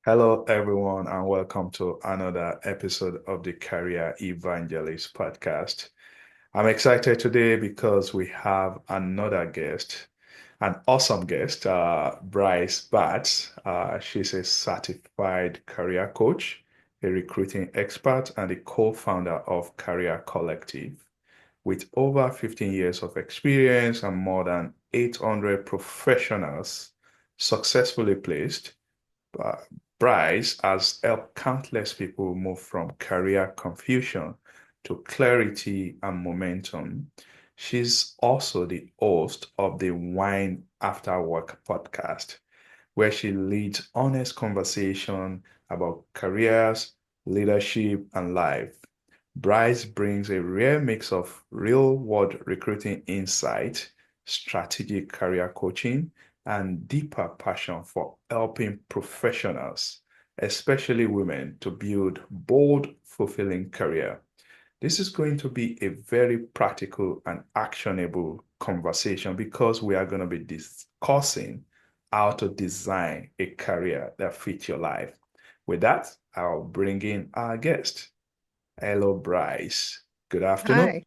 Hello, everyone, and welcome to another episode of the Career Evangelist Podcast. I'm excited today because we have another guest, an awesome guest, Bryce Batts. She's a certified career coach, a recruiting expert, and the co-founder of Career Collective. With over 15 years of experience and more than 800 professionals successfully placed, uh, Bryce has helped countless people move from career confusion to clarity and momentum. She's also the host of the Wine After Work podcast, where she leads honest conversation about careers, leadership, and life. Bryce brings a rare mix of real-world recruiting insight, strategic career coaching, and deeper passion for helping professionals, especially women, to build bold, fulfilling career. This is going to be a very practical and actionable conversation because we are going to be discussing how to design a career that fits your life. With that, I'll bring in our guest. Hello, Bryce. Good afternoon. Hi.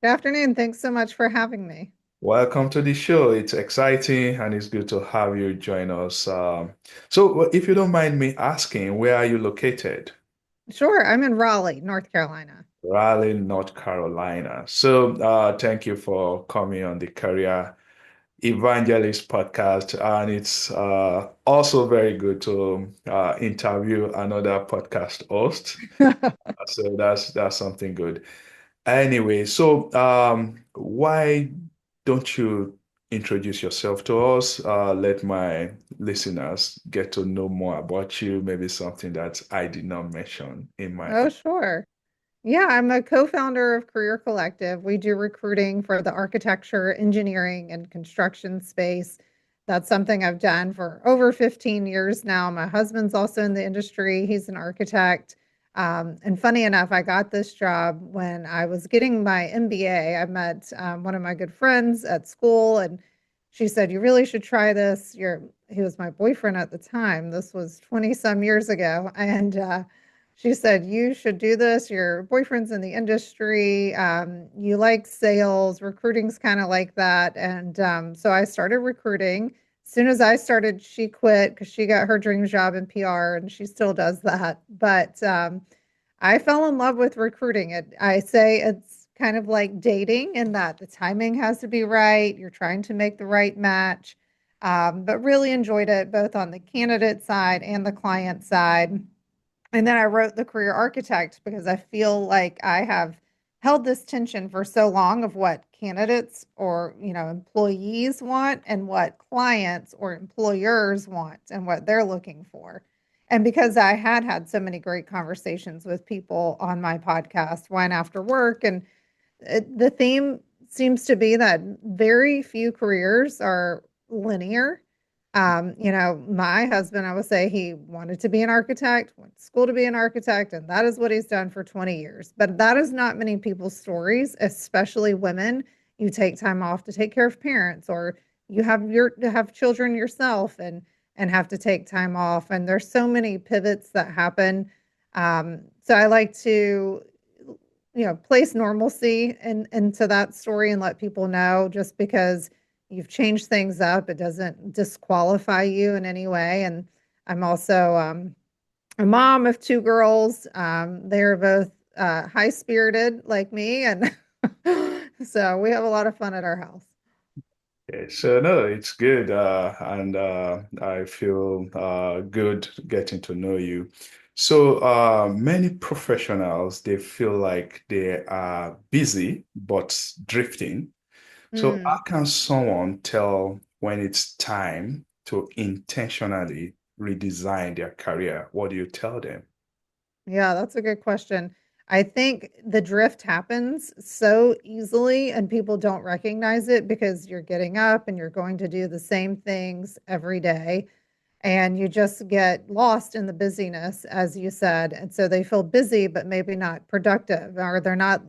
Good afternoon. Thanks so much for having me. Welcome to the show. It's exciting and it's good to have you join us. If you don't mind me asking, where are you located? Sure, I'm in Raleigh, North Carolina. Raleigh, North Carolina. Thank you for coming on the Career Evangelist podcast. And it's also very good to interview another podcast host. So that's something good. Anyway, why don't you introduce yourself to us? Let my listeners get to know more about you, maybe something that I did not mention in my Oh, sure. Yeah, I'm a co-founder of Career Collective. We do recruiting for the architecture, engineering, and construction space. That's something I've done for over 15 years now. My husband's also in the industry. He's an architect. And funny enough, I got this job when I was getting my MBA. I met one of my good friends at school, and she said, "You really should try this." He was my boyfriend at the time. This was 20 some years ago. And she said, "You should do this. Your boyfriend's in the industry. You like sales. Recruiting's kind of like that." And so I started recruiting. As soon as I started, she quit because she got her dream job in PR and she still does that. But I fell in love with recruiting. I say it's kind of like dating in that the timing has to be right. You're trying to make the right match, but really enjoyed it both on the candidate side and the client side. And then I wrote The Career Architect because I feel like I have held this tension for so long of what candidates or, employees want and what clients or employers want and what they're looking for. And because I had had so many great conversations with people on my podcast, Wine After Work, and the theme seems to be that very few careers are linear. My husband, I would say he wanted to be an architect, went to school to be an architect, and that is what he's done for 20 years. But that is not many people's stories, especially women. You take time off to take care of parents, or you have children yourself and have to take time off. And there's so many pivots that happen. So I like to place normalcy into that story and let people know just because you've changed things up, it doesn't disqualify you in any way. And I'm also a mom of two girls. They're both high spirited like me. And so we have a lot of fun at our house. Okay, so no, it's good, and I feel good getting to know you. Many professionals they feel like they are busy but drifting. So, how Mm. can someone tell when it's time to intentionally redesign their career? What do you tell them? Yeah, that's a good question. I think the drift happens so easily and people don't recognize it because you're getting up and you're going to do the same things every day and you just get lost in the busyness, as you said. And so they feel busy, but maybe not productive, or they're not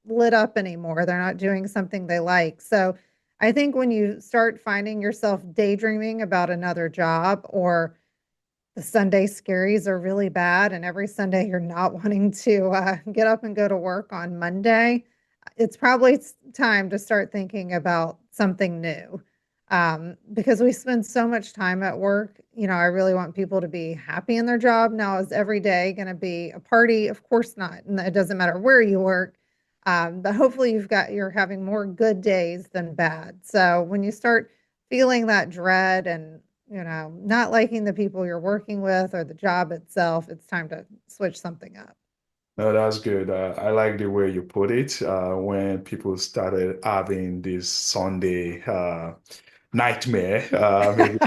lit up anymore. They're not doing something they like. So I think when you start finding yourself daydreaming about another job or the Sunday scaries are really bad, and every Sunday you're not wanting to get up and go to work on Monday, it's probably time to start thinking about something new. Because we spend so much time at work. I really want people to be happy in their job. Now, is every day going to be a party? Of course not. And it doesn't matter where you work. But hopefully you're having more good days than bad. So when you start feeling that dread and not liking the people you're working with or the job itself, it's time to switch something up. No, that's good. I like the way you put it. When people started having this Sunday nightmare, maybe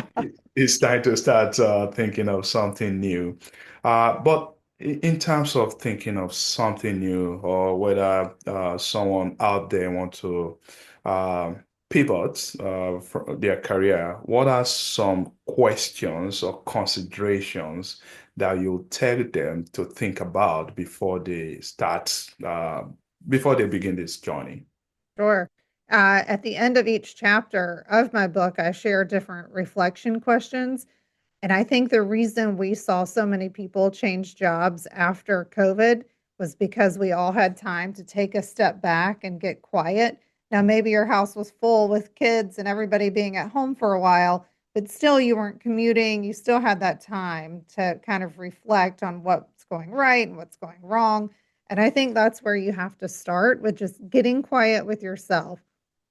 it's time to start thinking of something new. But in terms of thinking of something new, or whether someone out there want to uh, pivot for their career, what are some questions or considerations that you tell them to think about before they begin this journey? Sure. At the end of each chapter of my book, I share different reflection questions. And I think the reason we saw so many people change jobs after COVID was because we all had time to take a step back and get quiet. Now, maybe your house was full with kids and everybody being at home for a while, but still you weren't commuting. You still had that time to kind of reflect on what's going right and what's going wrong. And I think that's where you have to start, with just getting quiet with yourself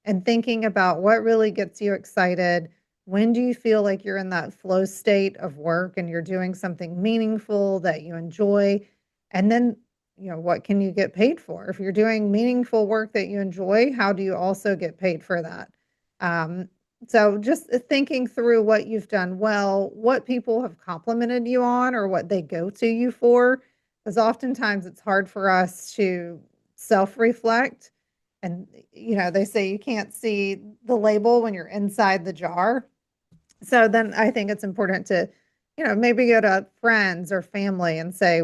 and thinking about what really gets you excited. When do you feel like you're in that flow state of work and you're doing something meaningful that you enjoy? And then, what can you get paid for? If you're doing meaningful work that you enjoy, how do you also get paid for that? Um, so just thinking through what you've done well, what people have complimented you on or what they go to you for, because oftentimes it's hard for us to self-reflect. And, they say you can't see the label when you're inside the jar. So then I think it's important to, maybe go to friends or family and say,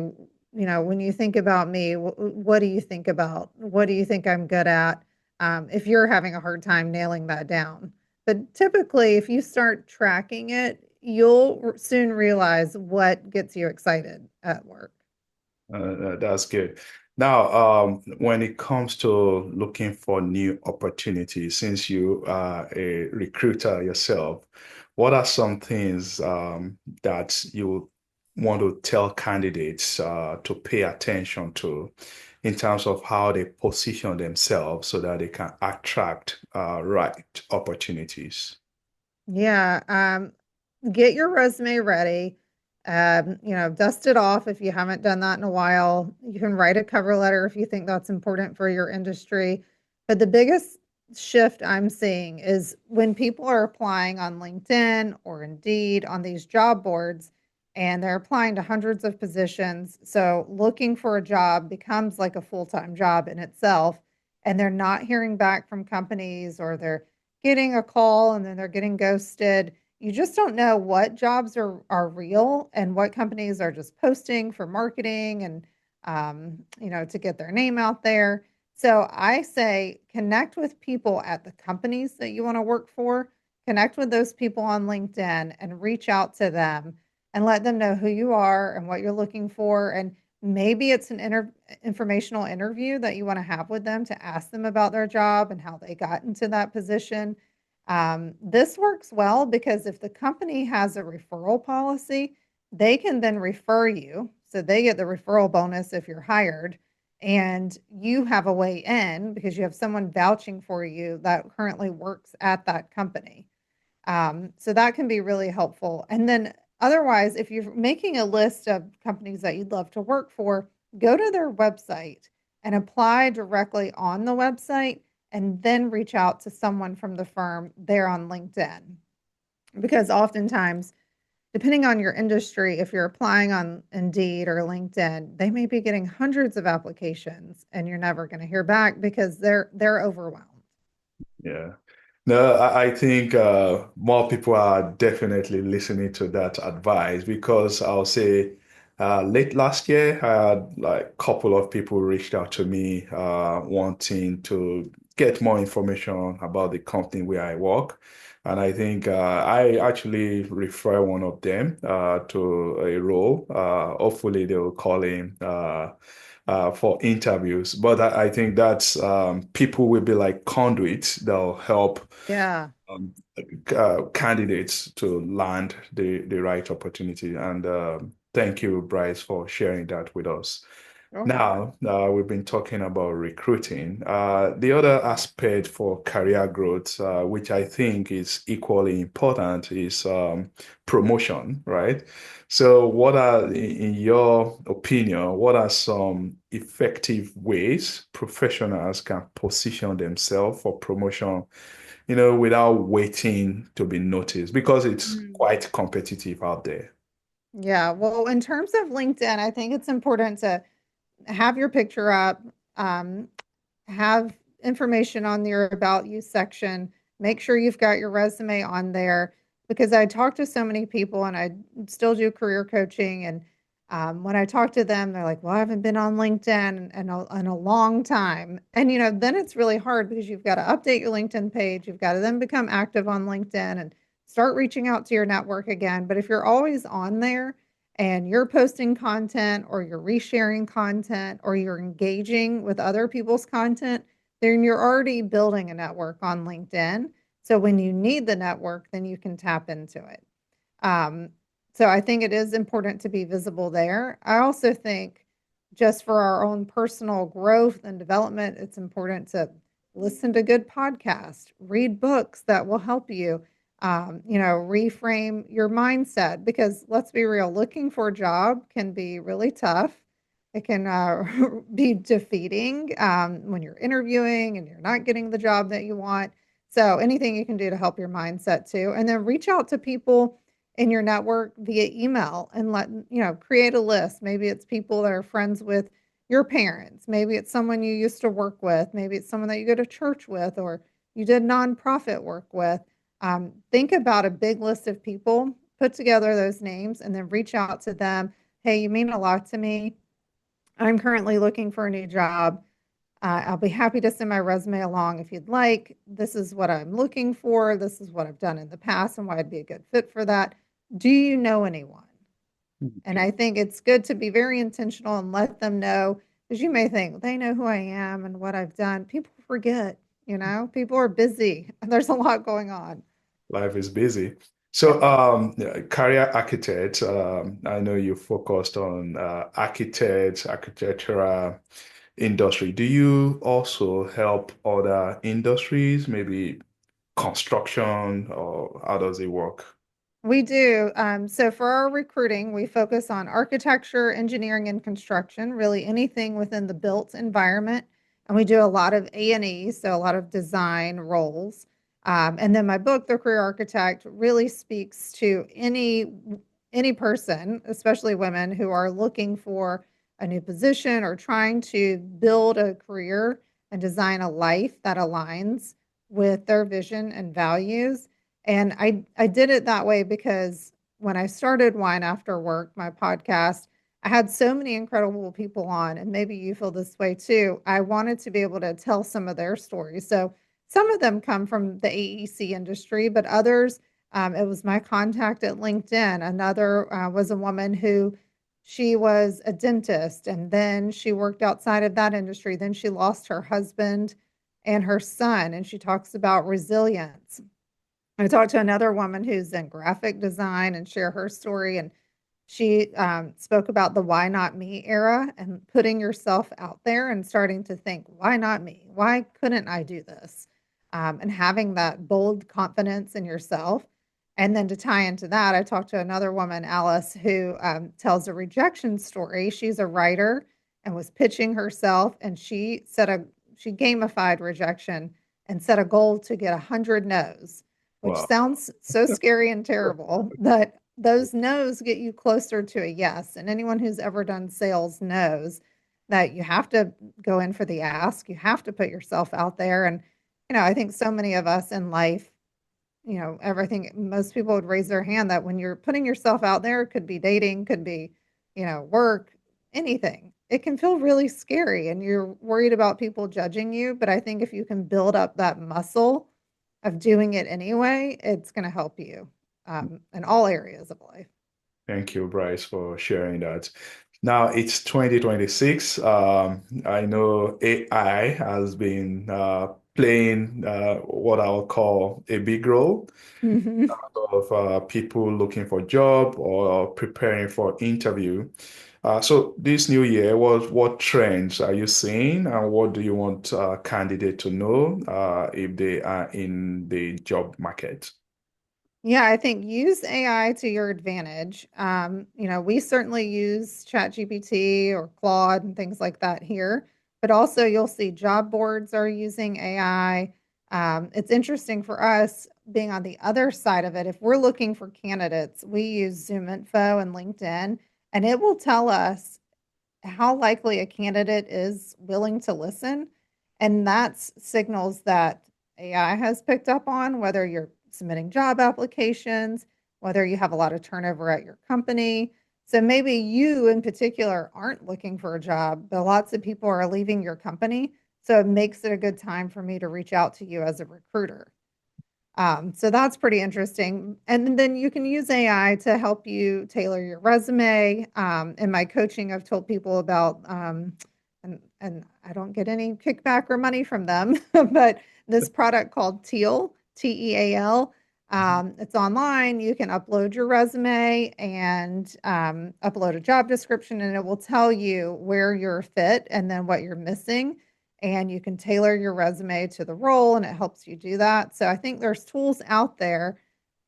when you think about me, what do you think about? What do you think I'm good at? If you're having a hard time nailing that down. But typically, if you start tracking it, you'll soon realize what gets you excited at work. That's good. Now, when it comes to looking for new opportunities, since you are a recruiter yourself, what are some things that you want to tell candidates to pay attention to in terms of how they position themselves so that they can attract right opportunities? Yeah. Get your resume ready. Dust it off if you haven't done that in a while. You can write a cover letter if you think that's important for your industry. But the biggest shift I'm seeing is when people are applying on LinkedIn or Indeed on these job boards, and they're applying to hundreds of positions. So looking for a job becomes like a full-time job in itself, and they're not hearing back from companies, or they're getting a call and then they're getting ghosted. You just don't know what jobs are real and what companies are just posting for marketing and to get their name out there. So I say connect with people at the companies that you want to work for, connect with those people on LinkedIn and reach out to them and let them know who you are and what you're looking for. And maybe it's an informational interview that you want to have with them to ask them about their job and how they got into that position. This works well because if the company has a referral policy, they can then refer you. So they get the referral bonus if you're hired, and you have a way in because you have someone vouching for you that currently works at that company. So that can be really helpful. And then otherwise, if you're making a list of companies that you'd love to work for, go to their website and apply directly on the website and then reach out to someone from the firm there on LinkedIn. Because oftentimes, depending on your industry, if you're applying on Indeed or LinkedIn, they may be getting hundreds of applications and you're never going to hear back because they're overwhelmed. Yeah. No, I think more people are definitely listening to that advice because I'll say late last year, I had like a couple of people reached out to me wanting to get more information about the company where I work. And I think I actually refer one of them to a role. Hopefully, they will call him for interviews. But I think that's people will be like conduits that'll help Yeah. um, candidates to land the right opportunity. And thank you, Bryce, for sharing that with us. Sure. Now, we've been talking about recruiting. The other aspect for career growth, which I think is equally important, is promotion, right? So, what are, in your opinion, what are some effective ways professionals can position themselves for promotion, without waiting to be noticed? Because it's Mm. quite competitive out there. Yeah. Well, in terms of LinkedIn, I think it's important to have your picture up, um, have information on your About You section. Make sure you've got your resume on there because I talk to so many people and I still do career coaching. And when I talk to them, they're like, well, I haven't been on LinkedIn in a long time. And, then it's really hard because you've got to update your LinkedIn page. You've got to then become active on LinkedIn and start reaching out to your network again. But if you're always on there, and you're posting content or you're resharing content or you're engaging with other people's content, then you're already building a network on LinkedIn. So when you need the network, then you can tap into it. Um, so I think it is important to be visible there. I also think just for our own personal growth and development, it's important to listen to good podcasts, read books that will help you, reframe your mindset. Because let's be real, looking for a job can be really tough. It can be defeating when you're interviewing and you're not getting the job that you want. So anything you can do to help your mindset too. And then reach out to people in your network via email and create a list. Maybe it's people that are friends with your parents. Maybe it's someone you used to work with. Maybe it's someone that you go to church with or you did nonprofit work with. Think about a big list of people, put together those names, and then reach out to them. Hey, you mean a lot to me. I'm currently looking for a new job. I'll be happy to send my resume along if you'd like. This is what I'm looking for. This is what I've done in the past and why I'd be a good fit for that. Do you know anyone? And I think it's good to be very intentional and let them know because you may think they know who I am and what I've done. People forget, people are busy and there's a lot going on. Life is busy. So, Yeah. yeah, career architect, I know you focused on architects, architectural industry. Do you also help other industries, maybe construction, or how does it work? We do. So for our recruiting, we focus on architecture, engineering, and construction, really anything within the built environment. And we do a lot of A&E, so a lot of design roles. And then my book, The Career Architect, really speaks to any person, especially women who are looking for a new position or trying to build a career and design a life that aligns with their vision and values. And I did it that way because when I started Wine After Work, my podcast, I had so many incredible people on, and maybe you feel this way too. I wanted to be able to tell some of their stories. So some of them come from the AEC industry, but others, it was my contact at LinkedIn. Another was a woman who she was a dentist, and then she worked outside of that industry. Then she lost her husband and her son, and she talks about resilience. I talked to another woman who's in graphic design and share her story, and she spoke about the why not me era and putting yourself out there and starting to think, why not me? Why couldn't I do this? And having that bold confidence in yourself. And then to tie into that, I talked to another woman, Alice, who tells a rejection story. She's a writer and was pitching herself, and she gamified rejection and set a goal to get 100 no's, which Wow. sounds so scary and terrible, but those no's get you closer to a yes. And anyone who's ever done sales knows that you have to go in for the ask. You have to put yourself out there. And, I think so many of us in life, everything, most people would raise their hand that when you're putting yourself out there, it could be dating, could be, work, anything. It can feel really scary and you're worried about people judging you. But I think if you can build up that muscle of doing it anyway, it's going to help you in all areas of life. Thank you, Bryce, for sharing that. Now it's 2026. I know AI has been playing what I'll call a big role Mhm. of people looking for job or preparing for interview. So this new year, what trends are you seeing, and what do you want candidate to know if they are in the job market? Yeah, I think use AI to your advantage. We certainly use ChatGPT or Claude and things like that here, but also you'll see job boards are using AI. It's interesting for us being on the other side of it. If we're looking for candidates, we use Zoom Info and LinkedIn, and it will tell us how likely a candidate is willing to listen. And that's signals that AI has picked up on, whether you're submitting job applications, whether you have a lot of turnover at your company. So maybe you in particular aren't looking for a job, but lots of people are leaving your company. So it makes it a good time for me to reach out to you as a recruiter. So that's pretty interesting. And then you can use AI to help you tailor your resume. In my coaching, I've told people about, and I don't get any kickback or money from them, but this product called Teal, Teal. It's online. You can upload your resume and upload a job description, and it will tell you where you're fit and then what you're missing, and you can tailor your resume to the role and it helps you do that. So I think there's tools out there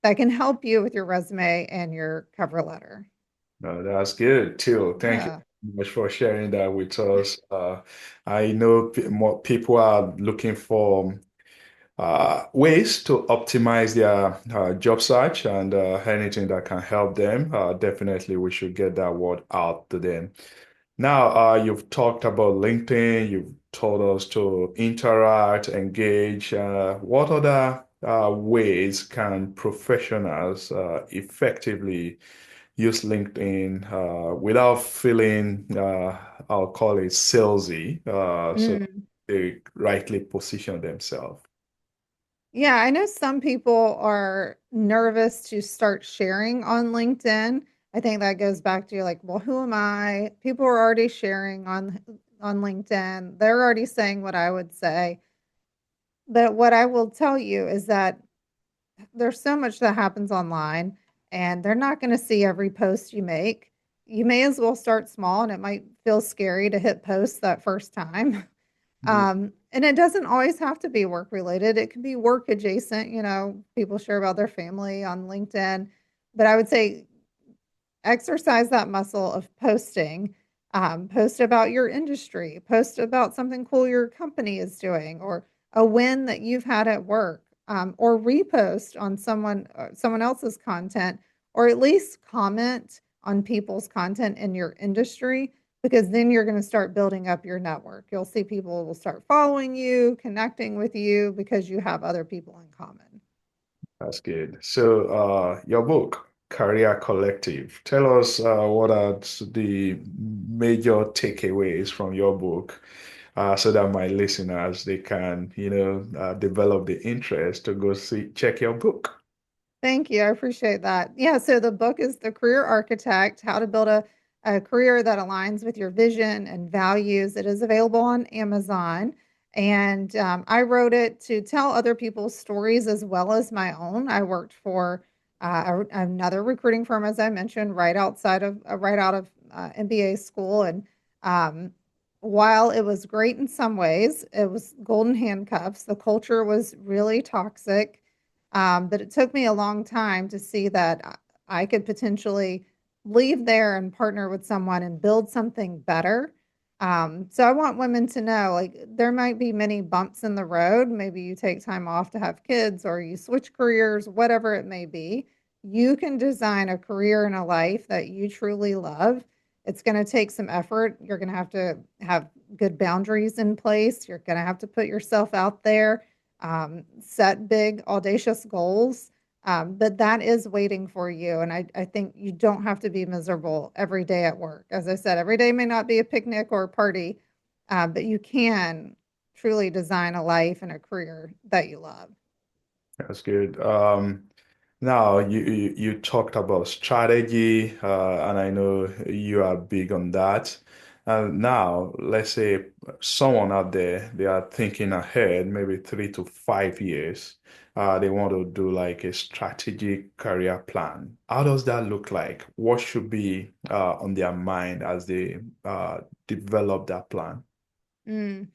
that can help you with your resume and your cover letter. No, that's good too. Thank you Yeah. much for sharing that with us. I know more people are looking for ways to optimize their job search and anything that can help them. Definitely, we should get that word out to them. Now, you've talked about LinkedIn. You've told us to interact, engage. What other ways can professionals effectively use LinkedIn without feeling, I'll call it salesy, so Mm. they rightly position themselves? Yeah, I know some people are nervous to start sharing on LinkedIn. I think that goes back to like, well, who am I? People are already sharing on LinkedIn. They're already saying what I would say. But what I will tell you is that there's so much that happens online, and they're not going to see every post you make. You may as well start small, and it might feel scary to hit post that first time. And it doesn't always have to be work related. It can be work adjacent. People share about their family on LinkedIn, but I would say exercise that muscle of posting. Post about your industry, post about something cool your company is doing, or a win that you've had at work, or repost on someone else's content, or at least comment on people's content in your industry, because then you're going to start building up your network. You'll see people will start following you, connecting with you because you have other people in common. That's good. So, your book, Career Collective, tell us what are the major takeaways from your book, so that my listeners they can, develop the interest to go see check your book. Thank you. I appreciate that. Yeah. So the book is The Career Architect: How to Build a Career That Aligns with Your Vision and Values. It is available on Amazon. And I wrote it to tell other people's stories as well as my own. I worked for another recruiting firm, as I mentioned, right out of MBA school. And um, while it was great in some ways, it was golden handcuffs. The culture was really toxic, but it took me a long time to see that I could potentially leave there and partner with someone and build something better. So I want women to know, like, there might be many bumps in the road. Maybe you take time off to have kids or you switch careers, whatever it may be. You can design a career and a life that you truly love. It's going to take some effort. You're going to have good boundaries in place. You're going to have to put yourself out there, set big, audacious goals. But that is waiting for you. And I think you don't have to be miserable every day at work. As I said, every day may not be a picnic or a party, but you can truly design a life and a career that you love. That's good. Now you talked about strategy, and I know you are big on that. And now, let's say someone out there, they are thinking ahead, maybe 3 to 5 years. They want to do like a strategic career plan. How does that look like? What should be on their mind as they develop that plan? Mm.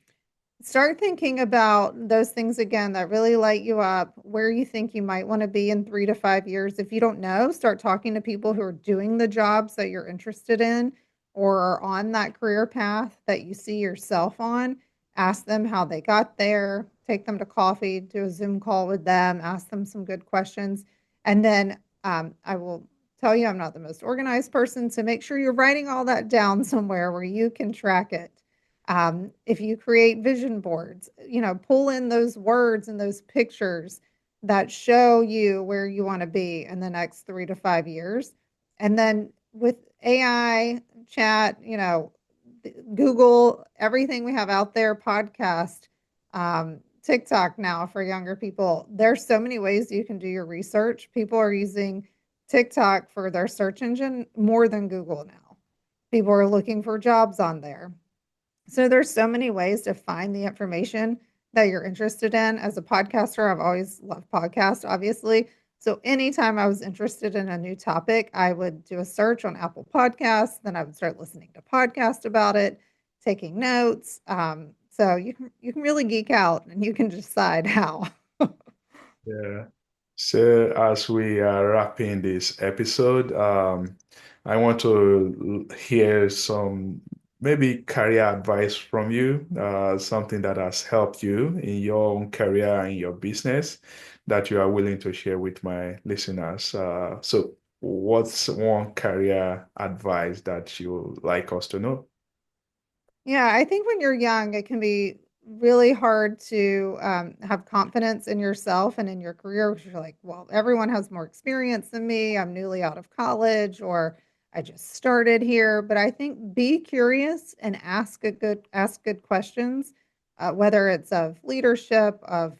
Start thinking about those things again that really light you up, where you think you might want to be in 3 to 5 years. If you don't know, start talking to people who are doing the jobs that you're interested in or are on that career path that you see yourself on. Ask them how they got there, take them to coffee, do a Zoom call with them, ask them some good questions. And then I will tell you, I'm not the most organized person, so make sure you're writing all that down somewhere where you can track it. If you create vision boards, pull in those words and those pictures that show you where you want to be in the next 3 to 5 years. And then with AI, chat, Google, everything we have out there, podcast, TikTok now for younger people. There's so many ways you can do your research. People are using TikTok for their search engine more than Google now. People are looking for jobs on there. So there's so many ways to find the information that you're interested in. As a podcaster, I've always loved podcasts, obviously. So anytime I was interested in a new topic, I would do a search on Apple Podcasts, then I would start listening to podcasts about it, taking notes. So you can really geek out and you can decide how. Yeah. So as we are wrapping this episode, I want to hear some maybe career advice from you, something that has helped you in your own career and your business that you are willing to share with my listeners. So what's one career advice that you would like us to know? Yeah, I think when you're young, it can be really hard to have confidence in yourself and in your career because you're like, well, everyone has more experience than me. I'm newly out of college or I just started here. But I think be curious and ask good questions, whether it's of leadership, of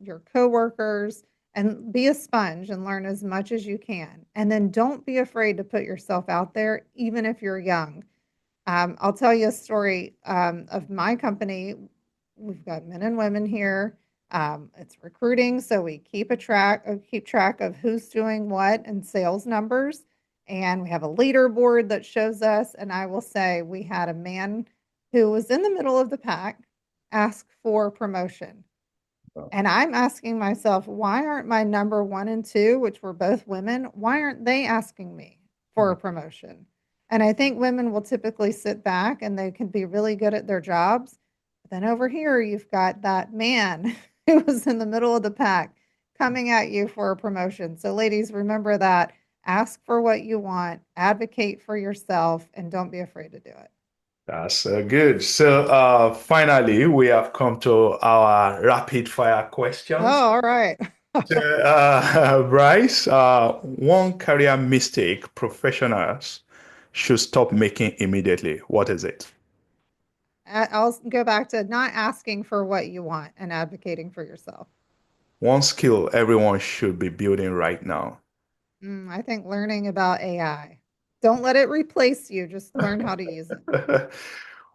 your coworkers, and be a sponge and learn as much as you can. And then don't be afraid to put yourself out there, even if you're young. I'll tell you a story of my company. We've got men and women here. It's recruiting, so we keep track of who's doing what and sales numbers, and we have a leaderboard that shows us. And I will say we had a man who was in the middle of the pack ask for promotion, and I'm asking myself, why aren't my number one and two, which were both women, why aren't they asking me for a promotion? And I think women will typically sit back and they can be really good at their jobs. But then over here, you've got that man who was in the middle of the pack coming at you for a promotion. So, ladies, remember that. Ask for what you want, advocate for yourself, and don't be afraid to do it. That's good. So, finally, we have come to our rapid fire Oh, questions. all right. So, Bryce, one career mistake professionals should stop making immediately. What is it? I'll go back to not asking for what you want and advocating for yourself. One skill everyone should be building right now. I think learning about AI. Don't let it replace you, just learn how to use it.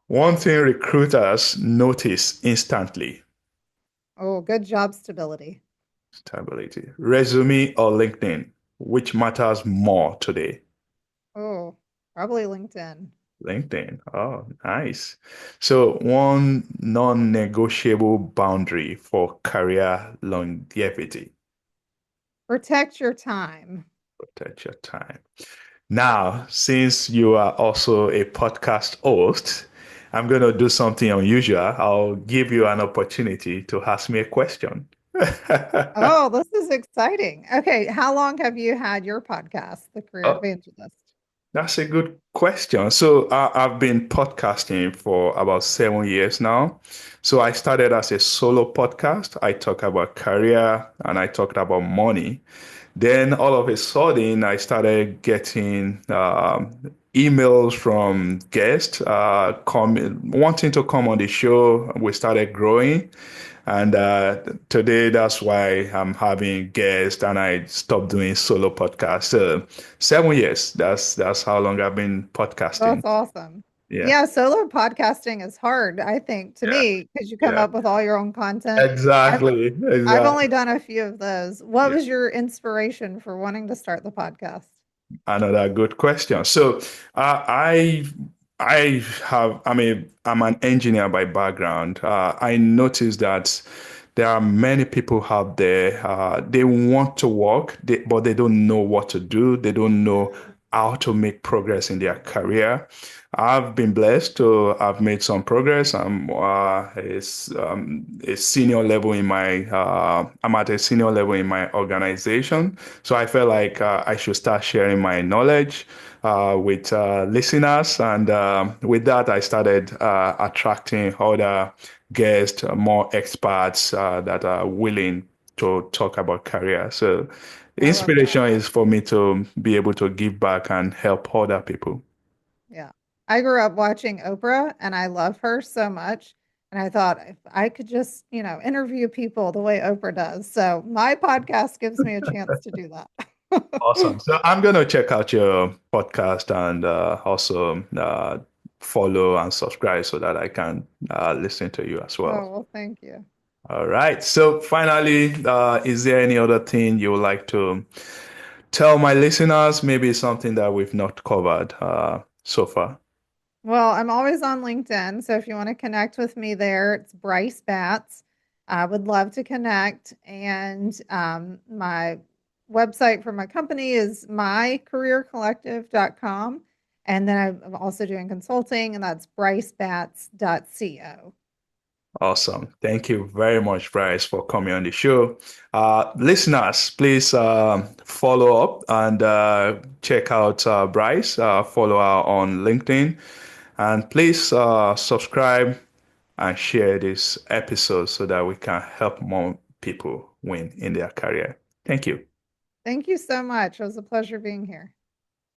One thing recruiters notice instantly. Oh, good job stability. Stability. Resume or LinkedIn, which matters more today? Oh, probably LinkedIn. LinkedIn. Oh, nice. So, one non-negotiable boundary for career longevity. Protect your time. Protect your time. Now, since you are also a podcast host, I'm going to do something unusual. I'll give you an opportunity to ask me a question. Oh, this is exciting. Okay, how long have you had your podcast, The Career Oh, Evangelist? that's a good question. So I've been podcasting for about 7 years now. So I started as a solo podcast. I talk about career and I talked about money. Then all of a sudden, I started getting emails from guests wanting to come on the show. We started growing. And today, that's why I'm having guests, and I stopped doing solo podcasts. So 7 years. That's how long I've been podcasting. That's awesome. Yeah, Yeah, solo podcasting is hard, I think, to yeah, me, because you come yeah. up with all your own content. I've Exactly, I've only exactly. done a few of those. What Yeah. was your inspiration for wanting to start the podcast? Another good question. So, I have, I'm an engineer by background. I noticed that there are many people out there, they want to work, but they don't know what to do. They don't know how to make progress in their career. I've been blessed to have made some progress. A senior level in I'm at a senior level in my organization. So I felt like I should start sharing my knowledge with listeners. And with that, I started attracting other guests, more experts that are willing to talk about career. So I love that. inspiration is for me to be able to give back and help other people. Yeah. I grew up watching Oprah and I love her so much. And I thought if I could just, interview people the way Oprah does. So my podcast gives me a chance to do that. Awesome. So I'm going to check out your podcast and also follow and subscribe so that I can listen to you as well. Oh, well, thank you. All right. So finally, is there any other thing you would like to tell my listeners? Maybe something that we've not covered so far. Well, I'm always on LinkedIn. So if you want to connect with me there, it's Bryce Batts. I would love to connect. And my website for my company is mycareercollective.com. And then I'm also doing consulting, and that's brycebats.co. Awesome. Thank you very much, Bryce, for coming on the show. Listeners, please follow up and check out Bryce, follow her on LinkedIn, and please subscribe and share this episode so that we can help more people win in their career. Thank you. Thank you so much. It was a pleasure being here.